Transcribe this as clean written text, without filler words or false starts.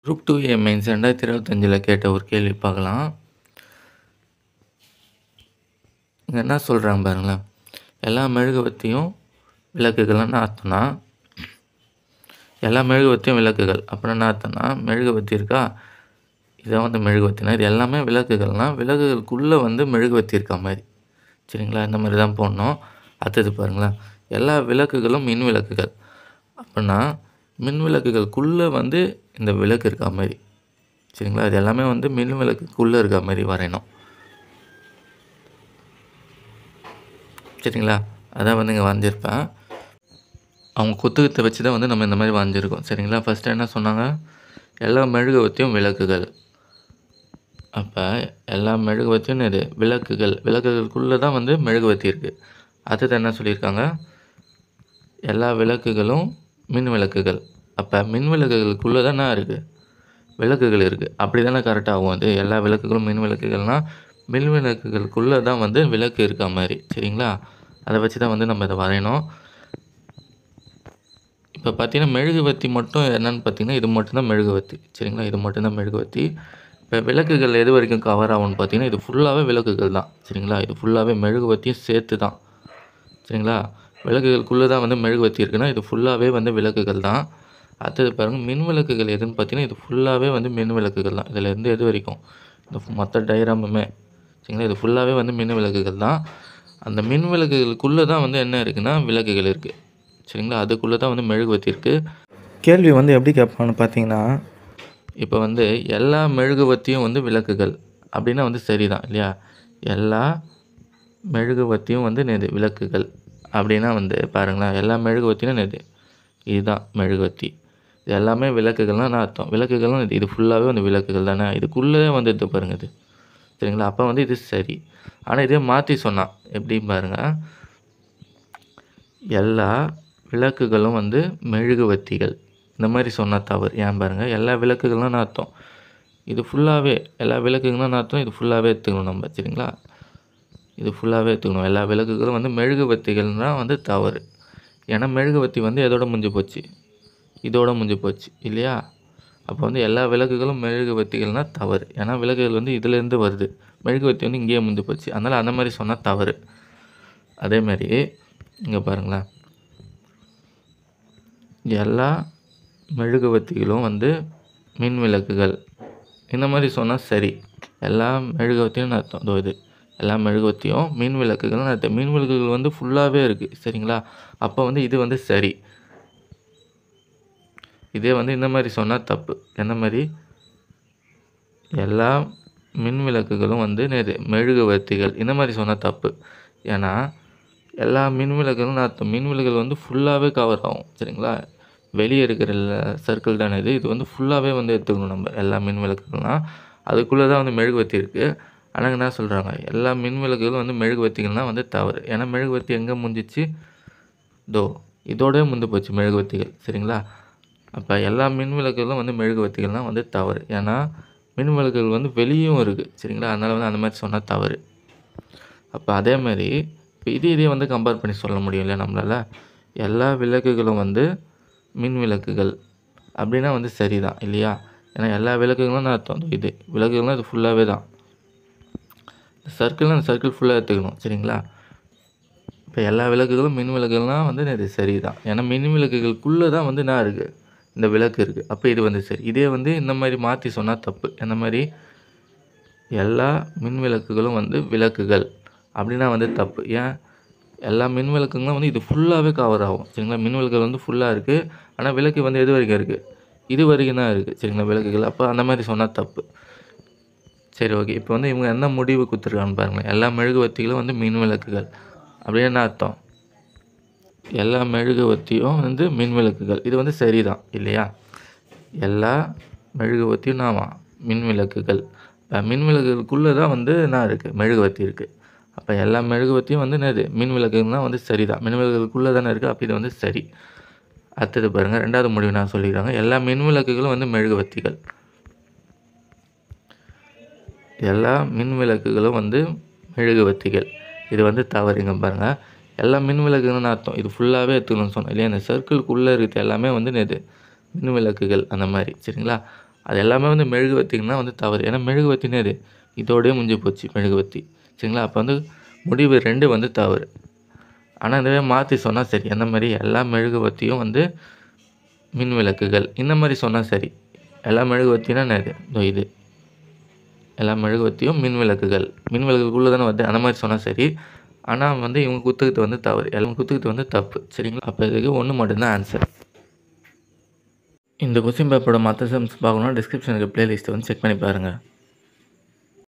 Group 2A mains 2025ல் கேட்ட ஒரு கேள்வி பார்க்கலாம். இங்கே என்ன சொல்கிறாங்க பாருங்களேன். எல்லா மெழுகுவர்த்தியும் விளக்குகள்னு அர்த்தம்னா, எல்லா மெழுகுவர்த்தியும் விளக்குகள் அப்படின்னா என்ன அர்த்தம்னா, மெழுகுவர்த்தி இருக்கா, இதை வந்து மெழுகுவர்த்தினா இது எல்லாமே விளக்குகள்னால் விளக்குகளுக்குள்ளே வந்து மெழுகுவர்த்தி இருக்கா மாதிரி. சரிங்களா, இந்த மாதிரி தான் போடணும். அடுத்தது பாருங்களேன், எல்லா விளக்குகளும் மின் விளக்குகள் அப்படின்னா மின் விளக்குகளுக்குள்ளே வந்து இந்த விளக்கு இருக்கா மாதிரி. சரிங்களா, இது எல்லாமே வந்து மின் விளக்குக்குள்ளே இருக்கா மாதிரி வரையணும். சரிங்களா, அதான் வந்து இங்கே வரைஞ்சிருப்பேன். அவங்க புத்தகத்தை வச்சு தான் வந்து நம்ம இந்த மாதிரி வரைஞ்சிருக்கோம். சரிங்களா, ஃபஸ்ட்டு என்ன சொன்னாங்க, எல்லா மெழுகுவர்த்தியும் விளக்குகள். அப்போ எல்லா மெழுகுவர்த்தியும் இது விளக்குகள், விளக்குகளுக்குள்ளே தான் வந்து மெழுகுவர்த்தி இருக்குது. அடுத்தது என்ன சொல்லியிருக்காங்க, எல்லா விளக்குகளும் மின் விளக்குகள். அப்போ மின் விளக்குகளுக்குள்ளே தான் என்ன இருக்குது, விளக்குகள் இருக்குது. அப்படி தானே கரெக்டாக ஆகும். அது எல்லா விளக்குகளும் மின் விளக்குகள்னால் மின் விளக்குகளுக்குள்ளே தான் வந்து விளக்கு இருக்கா மாதிரி. சரிங்களா, அதை வச்சு தான் வந்து நம்ம இதை வரையணும். இப்போ பார்த்தீங்கன்னா மெழுகுவர்த்தி மட்டும் என்னென்னு பார்த்தீங்கன்னா இது மட்டும்தான் மெழுகுவர்த்தி. சரிங்களா, இது மட்டும்தான் மெழுகுவர்த்தி. இப்போ விளக்குகள் எது வரைக்கும் கவர் ஆகும்னு பார்த்தீங்கன்னா இது ஃபுல்லாகவே விளக்குகள் தான். சரிங்களா, இது ஃபுல்லாகவே மெழுகுவர்த்தியும் சேர்த்து தான். சரிங்களா, விளக்குகளுக்குள்ளே தான் வந்து மெழுகுவர்த்தி இருக்குன்னா இது ஃபுல்லாகவே வந்து விளக்குகள் தான். அடுத்தது பாருங்கள், மின் விளக்குகள் எதுன்னு பார்த்தீங்கன்னா இது ஃபுல்லாகவே வந்து மின் விளக்குகள் தான். இதில் இருந்து எது வரைக்கும் இந்த மொத்த டயராமுமே. சரிங்களா, இது ஃபுல்லாகவே வந்து மின் விளக்குகள் தான். அந்த மின் விளக்குகளுக்குள்ளே தான் வந்து என்ன இருக்குன்னா விளக்குகள் இருக்குது. சரிங்களா, அதுக்குள்ளே தான் வந்து மெழுகுவர்த்தி இருக்குது. கேள்வி வந்து எப்படி கேட்பான்னு பார்த்தீங்கன்னா, இப்போ வந்து எல்லா மெழுகுவர்த்தியும் வந்து விளக்குகள் அப்படின்னா வந்து சரிதான் இல்லையா. எல்லா மெழுகுவர்த்தியும் வந்து நேது விளக்குகள் அப்படின்னா வந்து பாருங்களேன், எல்லா மெழுகுவர்த்தியும் நேது இதுதான் மெழுகுவர்த்தி. இது எல்லாமே விளக்குகள்னால் என்ன அர்த்தம், விளக்குகள்லாம் இது ஃபுல்லாகவே வந்து விளக்குகள் தானே. இதுக்குள்ளே வந்து இது பாருங்கள் இது. சரிங்களா, அப்போ வந்து இது சரி. ஆனால் இதே மாற்றி சொன்னால் எப்படி பாருங்கள், எல்லா விளக்குகளும் வந்து மெழுகுவர்த்திகள் இந்த மாதிரி சொன்னால் தவறு. ஏன் பாருங்கள், எல்லா விளக்குகள்லாம் அர்த்தம் இது ஃபுல்லாகவே, எல்லா விளக்குகள்லாம் அர்த்தம் இது ஃபுல்லாகவே எடுத்துக்கணும் நம்ம. சரிங்களா, இது ஃபுல்லாகவே எடுத்துக்கணும். எல்லா விளக்குகளும் வந்து மெழுகுவர்த்திகள்னால் வந்து தவறு. ஏன்னா மெழுகுவர்த்தி வந்து எதோட முடிஞ்சு போச்சு, இதோட முடிஞ்சு போச்சு இல்லையா. அப்போ வந்து எல்லா விளக்குகளும் மெழுகுவர்த்திகள்னால் தவறு. ஏன்னா விளக்குகள் வந்து இதிலேருந்து வருது, மெழுகுவர்த்தி வந்து இங்கேயே முடிஞ்சு போச்சு. அதனால் அந்த மாதிரி சொன்னால் தவறு. அதேமாதிரி இங்கே பாருங்களேன், எல்லா மெழுகுவர்த்திகளும் வந்து மின் விளக்குகள் இந்த மாதிரி சொன்னால் சரி. எல்லா மெழுகுவர்த்தியும் அர்த்தம் இதோ இது எல்லா மெழுகுவர்த்தியும் மின் விளக்குகள்னு அர்த்தம். மின் விளக்குகள் வந்து ஃபுல்லாகவே இருக்குது. சரிங்களா, அப்போ வந்து இது வந்து சரி. இதே வந்து இந்த மாதிரி சொன்னால் தப்பு. என்ன மாதிரி, எல்லா மின் விளக்குகளும் வந்து நேது மெழுகுவர்த்திகள் இந்த மாதிரி சொன்னால் தப்பு. ஏன்னா எல்லா மின் விளக்குகள்னு அர்த்தம் மின் விளக்குகள் வந்து ஃபுல்லாகவே கவர் ஆகும். சரிங்களா, வெளியே இருக்கிற சர்க்கிள் தானே இது, இது வந்து ஃபுல்லாகவே வந்து எடுத்துக்கணும் நம்ம. எல்லா மின் விளக்குகள்னால் அதுக்குள்ளே தான் வந்து மெழுகுவர்த்தி இருக்குது. ஆனால் என்ன சொல்கிறாங்க, எல்லா மின் விளக்குகளும் வந்து மெழுகுவர்த்திகள்னால் வந்து தவறு. ஏன்னா மெழுகுவர்த்தி எங்கே முடிஞ்சிச்சு, இதோடய முந்து போச்சு மெழுகுவர்த்திகள். சரிங்களா, அப்போ எல்லா மின் விளக்குகளும் வந்து மெழுகுவர்த்திகள்னால் வந்து தவறு. ஏன்னா மின் விளக்குகள் வந்து வெளியும் இருக்குது. சரிங்களா, அதனால் வந்து அந்த மாதிரி சொன்னால் தவறு. அப்போ அதே மாதிரி இப்போ இதே வந்து கம்பேர் பண்ணி சொல்ல முடியும் இல்லையா நம்மளால். எல்லா விளக்குகளும் வந்து மின் விளக்குகள் அப்படின்னா வந்து சரி தான் இல்லையா. ஏன்னா எல்லா விளக்குகளும் அர்த்தம் இது விளக்குகள்லாம் இது ஃபுல்லாகவே தான். சர்க்கிள்னால் அந்த சர்க்கிள் ஃபுல்லாக எடுத்துக்கணும். சரிங்களா, இப்போ எல்லா விளக்குகளும் மின் விளக்குகள்னால் வந்து இது சரி தான். ஏன்னா மின் விளக்குகளுக்குள்ளே தான் வந்து என்ன இருக்குது, இந்த விளக்கு இருக்குது. அப்போ இது வந்து சரி. இதே வந்து இந்த மாதிரி மாற்றி சொன்னால் தப்பு. இந்த மாதிரி எல்லா மின் விளக்குகளும் வந்து விளக்குகள் அப்படின்னா வந்து தப்பு. ஏன், எல்லா மின் விளக்குங்களும் வந்து இது ஃபுல்லாகவே கவர் ஆகும். சரிங்களா, மின் விளக்குகள் வந்து ஃபுல்லாக இருக்குது. ஆனால் விளக்கு வந்து எது வரைக்கும் இருக்குது, இது வரைக்கும் தான் இருக்குது. சரிங்களா விளக்குகள். அப்போ அந்த மாதிரி சொன்னால் தப்பு. சரி, ஓகே. இப்போ வந்து இவங்க என்ன முடிவு கொடுத்துருக்கான்னு பாருங்களேன், எல்லா மெழுகுவர்த்திகளும் வந்து மின் விளக்குகள் அப்படின்னு என்ன அர்த்தம், எல்லா மெழுகுவர்த்தியும் வந்து மின் விளக்குகள். இது வந்து சரி தான் இல்லையா. எல்லா மெழுகுவர்த்தியும் நாம மின் விளக்குகள். மின் விளக்குகளுக்குள்ளே தான் வந்து என்ன இருக்குது, மெழுகுவர்த்தி இருக்குது. அப்போ எல்லா மெழுகுவர்த்தியும் வந்து என்னது மின் விளக்குகள்னால் வந்து சரி தான். மின் விளக்குகளுக்குள்ளே தானே இருக்குது. அப்போ இது வந்து சரி. அடுத்தது பாருங்கள், ரெண்டாவது முடிவு நான் சொல்லிக்கிறாங்க, எல்லா மின் விளக்குகளும் வந்து மெழுகுவர்த்திகள். எல்லா மின் விளக்குகளும் வந்து மெழுகுவர்த்திகள். இது வந்து தவறுங்க பாருங்கள். எல்லா மின் விளக்குகள்னு அர்த்தம் இது ஃபுல்லாகவே எடுத்துக்கணும்னு சொன்னேன் இல்லையா. இந்த சர்க்கிள்குள்ளே இருக்கிறது எல்லாமே வந்து நேது மின் விளக்குகள் அந்த மாதிரி. சரிங்களா, அது எல்லாமே வந்து மெழுகுவர்த்தின்னா வந்து தவறு. ஏன்னா மெழுகுவர்த்தின்னா இது இதோடயே முடிஞ்சு போச்சு மெழுகுவர்த்தி. சரிங்களா? அப்போ வந்து முடிவு 2 வந்து தவறு. ஆனால் இதுவே மாற்றி சொன்னால் சரி. எந்த மாதிரி எல்லா மெழுகுவர்த்தியும் வந்து மின் விளக்குகள் இந்த மாதிரி சொன்னால் சரி. எல்லா மெழுகுவர்த்தினா என்னது? இதோ இது எல்லா மெழுகுவர்த்தியும் மின் விளக்குகள். மின் விளக்குக்குள்ளே தானே வருது. அந்த மாதிரி சொன்னால் சரி. ஆனால் வந்து இவங்க குத்துக்கிறது வந்து தவறு. இவங்க குத்துக்கிறது வந்து தப்பு. சரிங்களா? அப்போ இதுக்கு 1 மட்டும்தான் ஆன்சர். இந்த கொஸ்டின் பேப்பரோட மற்ற சம்ஸ் பார்க்கணுன்னா டிஸ்கிரிப்ஷனுக்கு பிளேலிஸ்ட்டை வந்து செக் பண்ணி பாருங்கள்.